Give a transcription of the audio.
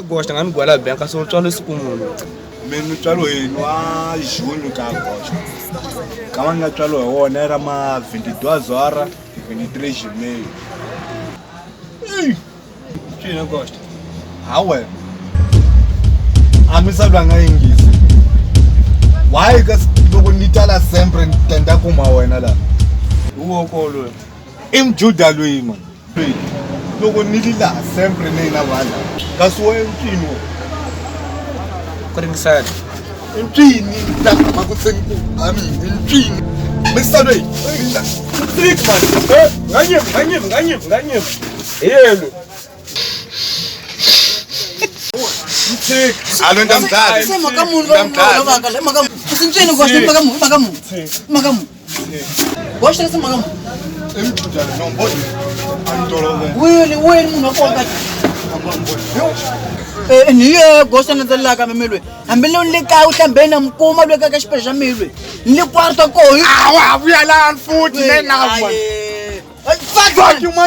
Gosta ngani gwala bank so tswalo sikumulu. Mina utswalo yenu wa June ka Gosta. Kama nga tswalo wona era ma 22 horas 23 de maio. China Gosta. Hawe. Amisabla nga English. Why ka loko nitala sempre ntenda kuma wena la. Uwokolo. Imjuda loyi man. Loko nilila sempre nina bana. Kasuwe mpino. Kuringisana. Mpini la makutsengu. Mpini. Misalo yi. Trick man. Nganyem. Yelo. Trick. Alo ndamdala. Sema kamuntu lo makamu. Sintsini Gosta makamu. Gosta sema makamu. Imjuda no mboni. Antolo. Wili munhu okonga. Niye Gosta nandlela ka memelwe. Hambele unle ka uhlambe na mkuma lweka ka xipesha melwe. Ni kwarto ko. Awa vuya la futhi nena. Fuck you man.